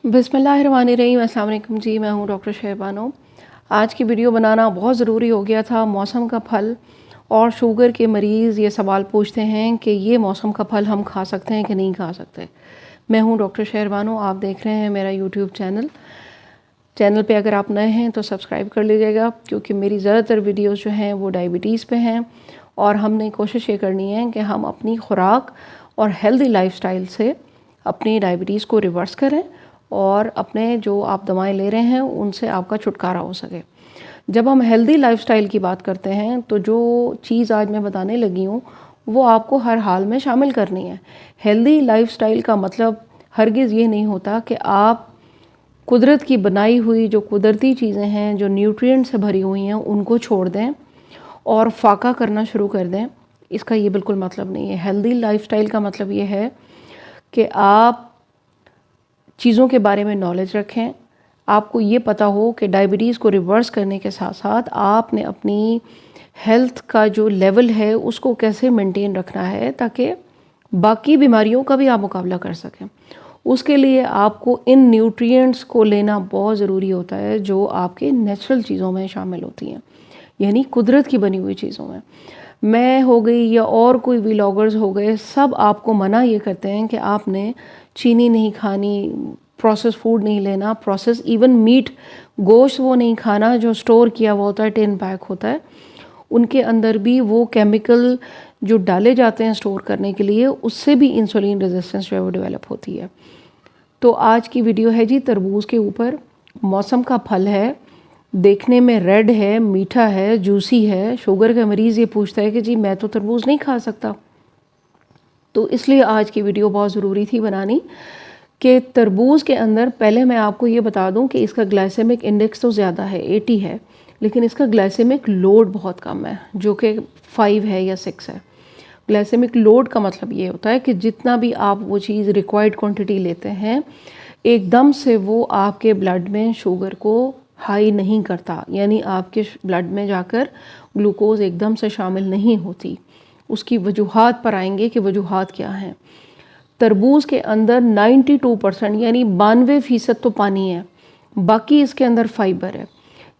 बिस्मिल्लाहिर्रहमानिर्रहीम। अस्सलाम वालेकुम जी, मैं हूँ डॉक्टर शहबानो। आज की वीडियो बनाना बहुत ज़रूरी हो गया था। मौसम का फल और शुगर के मरीज़ ये सवाल पूछते हैं कि ये मौसम का फल हम खा सकते हैं कि नहीं खा सकते। मैं हूँ डॉक्टर शहबानो, आप देख रहे हैं मेरा यूट्यूब चैनल पे अगर आप नए हैं तो सब्सक्राइब कर लीजिएगा, क्योंकि मेरी ज़्यादातर वीडियोज़ जो हैं वो डायबिटीज़ पे हैं और हमने कोशिश ये करनी है कि हम अपनी खुराक और हेल्दी लाइफस्टाइल से अपनी डायबिटीज़ को रिवर्स करें और अपने जो आप दवाएं ले रहे हैं उनसे आपका छुटकारा हो सके। जब हम हेल्दी लाइफस्टाइल की बात करते हैं तो जो चीज़ आज मैं बताने लगी हूँ वो आपको हर हाल में शामिल करनी है। हेल्दी लाइफस्टाइल का मतलब हरगिज़ ये नहीं होता कि आप कुदरत की बनाई हुई जो कुदरती चीज़ें हैं, जो न्यूट्रिएंट से भरी हुई हैं, उनको छोड़ दें और फाका करना शुरू कर दें। इसका ये बिल्कुल मतलब नहीं है। हेल्दी लाइफस्टाइल का मतलब ये है कि आप चीज़ों के बारे में नॉलेज रखें, आपको ये पता हो कि डायबिटीज़ को रिवर्स करने के साथ साथ आपने अपनी हेल्थ का जो लेवल है उसको कैसे मेंटेन रखना है ताकि बाकी बीमारियों का भी आप मुकाबला कर सकें। उसके लिए आपको इन न्यूट्रिएंट्स को लेना बहुत ज़रूरी होता है जो आपके नेचुरल चीज़ों में शामिल होती हैं, यानी कुदरत की बनी हुई चीज़ों में। मैं हो गई या और कोई व्लॉगर्स हो गए, सब आपको मना ये करते हैं कि आपने चीनी नहीं खानी, प्रोसेस फूड नहीं लेना, प्रोसेस इवन मीट, गोश्त वो नहीं खाना जो स्टोर किया हुआ होता है, टिन पैक होता है। उनके अंदर भी वो केमिकल जो डाले जाते हैं स्टोर करने के लिए, उससे भी इंसुलिन रेजिस्टेंस जो है वो डेवलप होती है। तो आज की वीडियो है जी तरबूज के ऊपर। मौसम का फल है, देखने में रेड है, मीठा है, जूसी है। शुगर का मरीज़ ये पूछता है कि जी मैं तो तरबूज नहीं खा सकता। तो इसलिए आज की वीडियो बहुत ज़रूरी थी बनानी कि तरबूज के अंदर, पहले मैं आपको ये बता दूं कि इसका ग्लाइसेमिक इंडेक्स तो ज़्यादा है, 80 है, लेकिन इसका ग्लाइसेमिक लोड बहुत कम है जो कि 5 है या 6 है। ग्लाइसेमिक लोड का मतलब ये होता है कि जितना भी आप वो चीज़ रिक्वायर्ड क्वांटिटी लेते हैं, एकदम से वो आपके ब्लड में शुगर को हाई नहीं करता, यानी आपके ब्लड में जाकर ग्लूकोज एकदम से शामिल नहीं होती। उसकी वजूहात पर आएंगे कि वजूहात क्या हैं। तरबूज के अंदर 92% यानी 92% तो पानी है, बाकी इसके अंदर फाइबर है।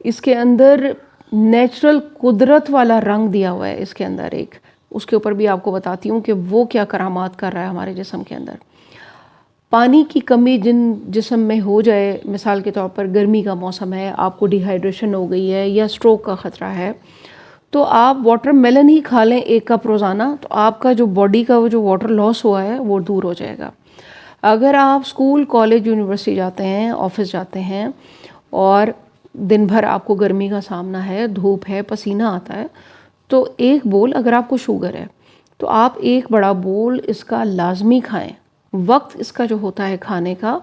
इसके अंदर नेचुरल कुदरत वाला रंग दिया हुआ है इसके अंदर एक, उसके ऊपर भी आपको बताती हूँ कि वो क्या करामात कर रहा है हमारे जिस्म के अंदर। पानी की कमी जिन जिस्म में हो जाए, मिसाल के तौर पर गर्मी का मौसम है, आपको डिहाइड्रेशन हो गई है या स्ट्रोक का ख़तरा है, तो आप वाटर मेलन ही खा लें 1 कप रोज़ाना, तो आपका जो बॉडी का वो जो वाटर लॉस हुआ है वो दूर हो जाएगा। अगर आप स्कूल, कॉलेज, यूनिवर्सिटी जाते हैं, ऑफिस जाते हैं और दिन भर आपको गर्मी का सामना है, धूप है, पसीना आता है, तो एक बोल, अगर आपको शुगर है तो आप एक बड़ा बोल इसका लाजमी खाएं। वक्त इसका जो होता है खाने का,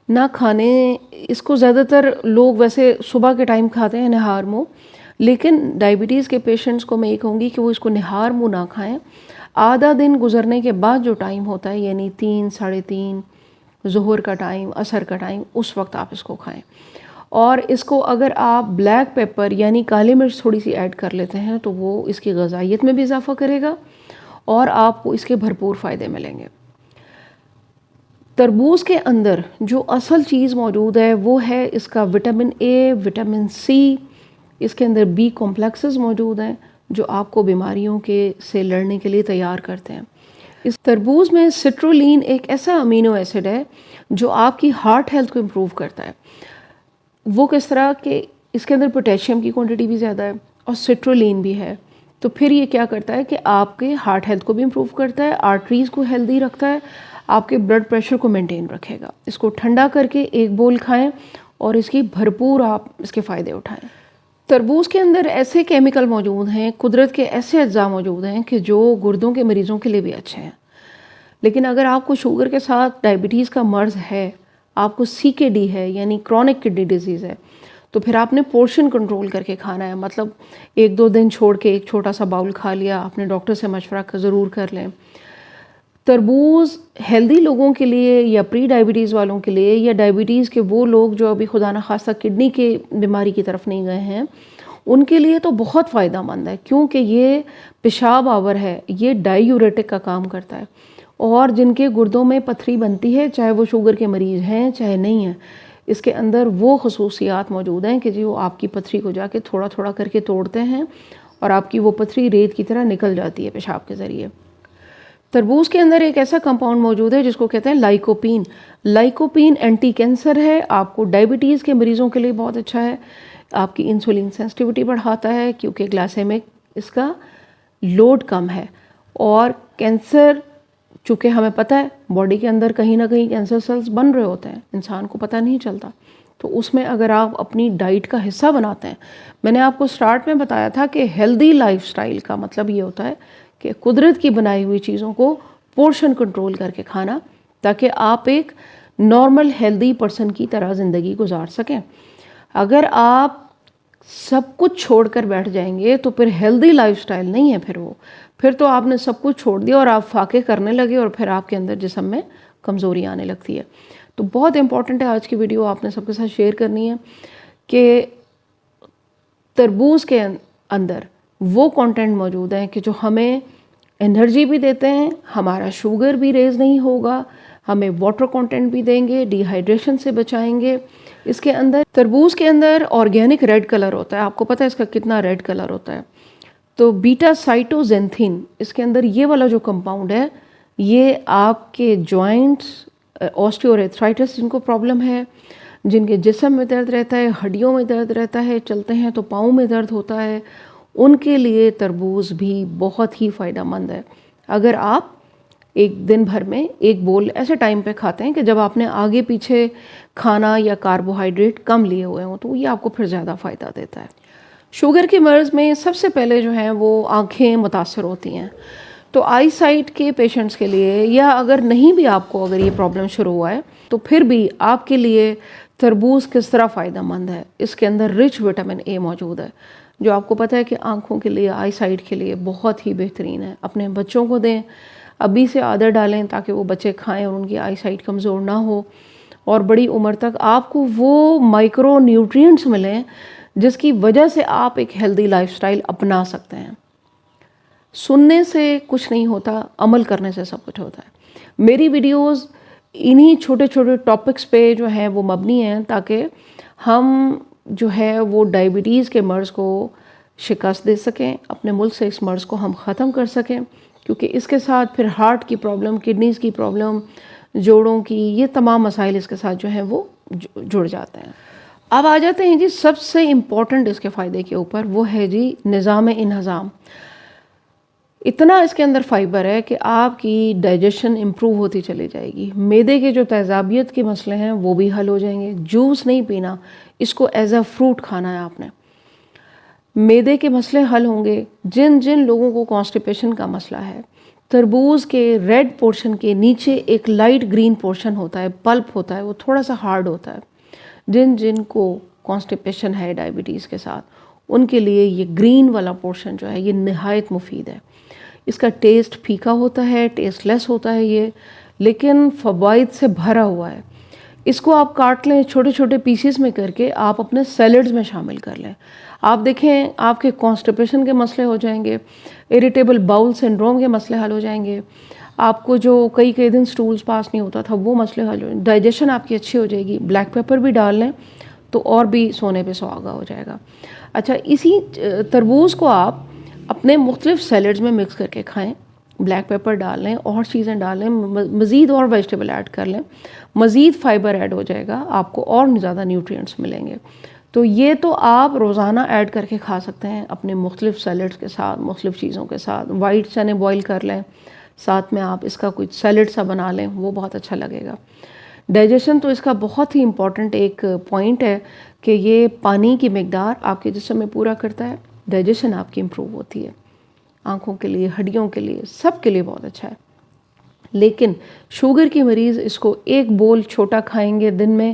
ना खाने इसको ज़्यादातर लोग वैसे सुबह के टाइम खाते हैं निहार मुँह, लेकिन डायबिटीज़ के पेशेंट्स को मैं ये कहूँगी कि वो इसको निहार मुँह ना खाएं। आधा दिन गुजरने के बाद जो टाइम होता है, यानी 3, साढ़े 3, ज़ोहर का टाइम, असर का टाइम, उस वक्त आप इसको खाएं। और इसको अगर आप ब्लैक पेपर यानी काली मिर्च थोड़ी सी ऐड कर लेते हैं तो वो इसकी ग़िज़ाइयत में भी इजाफ़ा करेगा और आपको इसके भरपूर फ़ायदे मिलेंगे। तरबूज के अंदर जो असल चीज़ मौजूद है वो है इसका विटामिन ए, विटामिन सी, इसके अंदर बी कॉम्प्लेक्सेस मौजूद हैं जो आपको बीमारियों के से लड़ने के लिए तैयार करते हैं। इस तरबूज में सिट्रुलिन एक ऐसा अमीनो एसिड है जो आपकी हार्ट हेल्थ को इम्प्रूव करता है। वो किस तरह के, इसके अंदर पोटेशियम की क्वांटिटी भी ज़्यादा है और सिट्रुलिन भी है, तो फिर ये क्या करता है कि आपके हार्ट हेल्थ को भी इम्प्रूव करता है, आर्टरीज़ को हेल्दी रखता है, आपके ब्लड प्रेशर को मेंटेन रखेगा। इसको ठंडा करके 1 बोल खाएं और इसकी भरपूर आप इसके फ़ायदे उठाएं। तरबूज के अंदर ऐसे केमिकल मौजूद हैं, कुदरत के ऐसे अज्जा मौजूद हैं कि जो गुर्दों के मरीज़ों के लिए भी अच्छे हैं। लेकिन अगर आपको शुगर के साथ डायबिटीज़ का मर्ज़ है, आपको CKD है यानी क्रॉनिक किडनी डिजीज़ है, तो फिर आपने पोर्शन कंट्रोल करके खाना है। मतलब 1-2 दिन छोड़ के एक छोटा सा बाउल खा लिया, अपने डॉक्टर से मशवरा ज़रूर कर लें। तरबूज हेल्दी लोगों के लिए या प्री डायबिटीज़ वालों के लिए या डायबिटीज़ के वो लोग जो अभी खुदा न खास्ता किडनी के बीमारी की तरफ नहीं गए हैं, उनके लिए तो बहुत फ़ायदा मंद है, क्योंकि ये पेशाब आवर है, ये डायूरेटिक का काम करता है। اور جن کے گردوں میں پتھری بنتی ہے، چاہے وہ شوگر کے مریض ہیں چاہے نہیں ہیں، اس کے اندر وہ خصوصیات موجود ہیں کہ وہ آپ کی پتھری کو جا کے تھوڑا تھوڑا کر کے توڑتے ہیں اور آپ کی وہ پتھری ریت کی طرح نکل جاتی ہے پیشاب کے ذریعے۔ تربوز کے اندر ایک ایسا کمپاؤنڈ موجود ہے جس کو کہتے ہیں لائکوپین۔ لائکوپین اینٹی کینسر ہے، آپ کو ڈائبٹیز کے مریضوں کے لیے بہت اچھا ہے، آپ کی انسولین سینسٹیوٹی بڑھاتا ہے کیونکہ گلائسیمک اس کا لوڈ کم ہے، اور کینسر چونکہ ہمیں پتہ ہے باڈی کے اندر کہیں نہ کہیں کینسر سیلز بن رہے ہوتے ہیں، انسان کو پتہ نہیں چلتا، تو اس میں اگر آپ اپنی ڈائٹ کا حصہ بناتے ہیں، میں نے آپ کو سٹارٹ میں بتایا تھا کہ ہیلدی لائف سٹائل کا مطلب یہ ہوتا ہے کہ قدرت کی بنائی ہوئی چیزوں کو پورشن کنٹرول کر کے کھانا، تاکہ آپ ایک نارمل ہیلدی پرسن کی طرح زندگی گزار سکیں۔ اگر آپ سب کچھ چھوڑ کر بیٹھ جائیں گے تو پھر ہیلدی لائف سٹائل نہیں ہے، پھر تو آپ نے سب کچھ چھوڑ دیا اور آپ فاقے کرنے لگے اور پھر آپ کے اندر جسم میں کمزوری آنے لگتی ہے۔ تو بہت امپورٹنٹ ہے آج کی ویڈیو آپ نے سب کے ساتھ شیئر کرنی ہے کہ تربوز کے اندر وہ کانٹینٹ موجود ہیں کہ جو ہمیں انرجی بھی دیتے ہیں، ہمارا شوگر بھی ریز نہیں ہوگا، ہمیں واٹر کانٹینٹ بھی دیں گے، ڈی ہائیڈریشن سے بچائیں گے۔ اس کے اندر تربوز کے اندر آرگینک ریڈ کلر ہوتا ہے، آپ کو پتہ ہے اس کا کتنا ریڈ کلر ہوتا ہے، تو بیٹا سائٹوزینتھین اس کے اندر یہ والا جو کمپاؤنڈ ہے، یہ آپ کے جوائنٹس، آسٹیوآرتھرائٹس جن کو پرابلم ہے، جن کے جسم میں درد رہتا ہے، ہڈیوں میں درد رہتا ہے، چلتے ہیں تو پاؤں میں درد ہوتا ہے، ان کے لیے تربوز بھی بہت ہی فائدہ مند ہے۔ اگر آپ ایک دن بھر میں ایک بول ایسے ٹائم پہ کھاتے ہیں کہ جب آپ نے آگے پیچھے کھانا یا کاربوہائیڈریٹ کم لیے ہوئے ہوں، تو یہ آپ کو پھر زیادہ فائدہ دیتا ہے۔ شوگر کے مرض میں سب سے پہلے جو ہیں وہ آنکھیں متاثر ہوتی ہیں، تو آئی سائٹ کے پیشنٹس کے لیے، یا اگر نہیں بھی آپ کو اگر یہ پرابلم شروع ہوا ہے تو پھر بھی آپ کے لیے تربوز کس طرح فائدہ مند ہے، اس کے اندر رچ وٹامن اے موجود ہے، جو آپ کو پتہ ہے کہ آنکھوں کے لیے، آئی سائٹ کے لیے بہت ہی بہترین ہے۔ اپنے بچوں کو دیں، ابھی سے عادت ڈالیں تاکہ وہ بچے کھائیں اور ان کی آئی سائٹ کمزور نہ ہو، اور بڑی عمر تک آپ کو وہ مائکرو نیوٹرینٹس ملیں جس کی وجہ سے آپ ایک ہیلدی لائف سٹائل اپنا سکتے ہیں۔ سننے سے کچھ نہیں ہوتا، عمل کرنے سے سب کچھ ہوتا ہے۔ میری ویڈیوز انہی چھوٹے چھوٹے ٹاپکس پہ جو ہیں وہ مبنی ہیں تاکہ ہم جو ہے وہ ڈائبٹیز کے مرض کو شکست دے سکیں، اپنے ملک سے اس مرض کو ہم ختم کر سکیں، کیونکہ اس کے ساتھ پھر ہارٹ کی پرابلم، کڈنیز کی پرابلم، جوڑوں کی، یہ تمام مسائل اس کے ساتھ جو ہیں وہ جڑ جاتے ہیں۔ اب آ جاتے ہیں جی سب سے امپورٹنٹ اس کے فائدے کے اوپر، وہ ہے جی نظام انہضام۔ اتنا اس کے اندر فائبر ہے کہ آپ کی ڈائجیشن امپروو ہوتی چلی جائے گی، معدے کے جو تیزابیت کے مسئلے ہیں وہ بھی حل ہو جائیں گے۔ جوس نہیں پینا، اس کو ایز اے فروٹ کھانا ہے آپ نے، معدے کے مسئلے حل ہوں گے۔ جن جن لوگوں کو کانسٹیپیشن کا مسئلہ ہے، تربوز کے ریڈ پورشن کے نیچے ایک لائٹ گرین پورشن ہوتا ہے، پلپ ہوتا ہے، وہ تھوڑا سا ہارڈ ہوتا ہے، جن جن کو کانسٹیپیشن ہے ڈائبٹیز کے ساتھ، ان کے لیے یہ گرین والا پورشن جو ہے یہ نہایت مفید ہے۔ اس کا ٹیسٹ پھیکا ہوتا ہے، ٹیسٹ لیس ہوتا ہے یہ، لیکن فوائد سے بھرا ہوا ہے۔ اس کو آپ کاٹ لیں چھوٹے چھوٹے پیسز میں کر کے، آپ اپنے سیلڈز میں شامل کر لیں، آپ دیکھیں آپ کے کانسٹیپیشن کے مسئلے ہو جائیں گے، اریٹیبل باؤل سنڈروم کے مسئلے حل ہو جائیں گے، آپ کو جو کئی دن سٹولز پاس نہیں ہوتا تھا وہ مسئلے حل ہو جائیں گے، ڈائجیشن آپ کی اچھی ہو جائے گی۔ بلیک پیپر بھی ڈال لیں تو اور بھی سونے پہ سہاگا ہو جائے گا۔ اچھا، اسی تربوز کو آپ اپنے مختلف سیلڈز میں مکس کر کے کھائیں، بلیک پیپر ڈال لیں، اور چیزیں ڈال لیں، مزید اور ویجیٹیبل ایڈ کر لیں، مزید فائبر ایڈ ہو جائے گا، آپ کو اور زیادہ نیوٹرینٹس ملیں گے۔ تو یہ تو آپ روزانہ ایڈ کر کے کھا سکتے ہیں اپنے مختلف سیلڈز کے ساتھ، مختلف چیزوں کے ساتھ۔ وائٹ چنے بوائل کر لیں، ساتھ میں آپ اس کا کچھ سیلڈ سا بنا لیں، وہ بہت اچھا لگے گا۔ ڈائجیشن تو اس کا بہت ہی امپورٹنٹ ایک پوائنٹ ہے کہ یہ پانی کی مقدار آپ کے جسم میں پورا کرتا ہے، ڈائجیشن آپ کی امپروو ہوتی ہے، آنکھوں کے لیے، ہڈیوں کے لیے، سب کے لیے بہت اچھا ہے۔ لیکن شوگر کی مریض اس کو ایک بول چھوٹا کھائیں گے دن میں،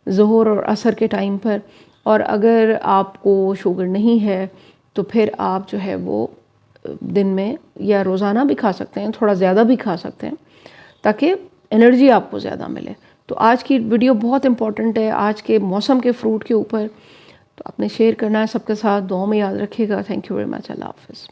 ظہر اور عصر کے ٹائم پر، اور اگر آپ کو شوگر نہیں ہے تو پھر آپ جو ہے وہ دن میں یا روزانہ بھی کھا سکتے ہیں، تھوڑا زیادہ بھی کھا سکتے ہیں تاکہ انرجی آپ کو زیادہ ملے۔ تو آج کی ویڈیو بہت امپورٹنٹ ہے آج کے موسم کے فروٹ کے اوپر، تو آپ نے شیئر کرنا ہے سب کے ساتھ، دعاؤں میں یاد رکھیے گا۔ تھینک یو ویری مچ، اللہ حافظ۔